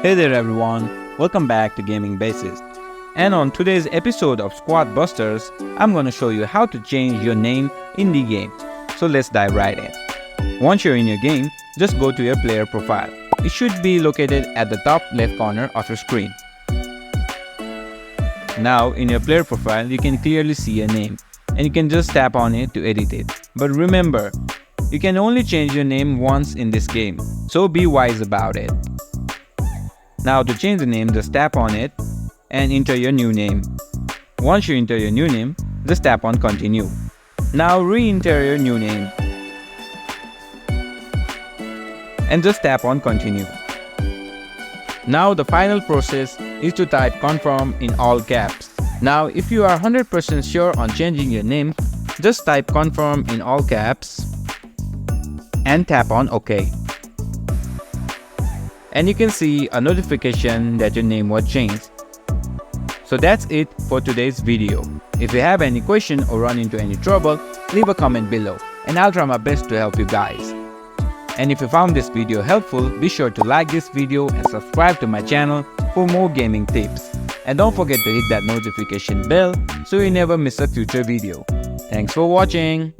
Hey there everyone, welcome back to Gaming Basis. And on today's episode of Squad Busters, I'm gonna show you how to change your name in the game. So let's dive right in. Once you're in your game, just go to your player profile. It should be located at the top left corner of your screen. Now in your player profile, you can clearly see your name and you can just tap on it to edit it. But remember, you can only change your name once in this game, so be wise about it. Now to change the name, just tap on it and enter your new name. Once you enter your new name, just tap on continue. Now re-enter your new name and just tap on continue. Now the final process is to type confirm in all caps. Now if you are 100% sure on changing your name, just type confirm in all caps and tap on OK. And you can see a notification that your name was changed. So that's it for today's video. If you have any question or run into any trouble, leave a comment below and I'll try my best to help you guys. And if you found this video helpful, be sure to like this video and subscribe to my channel for more gaming tips. And don't forget to hit that notification bell so you never miss a future video. Thanks for watching.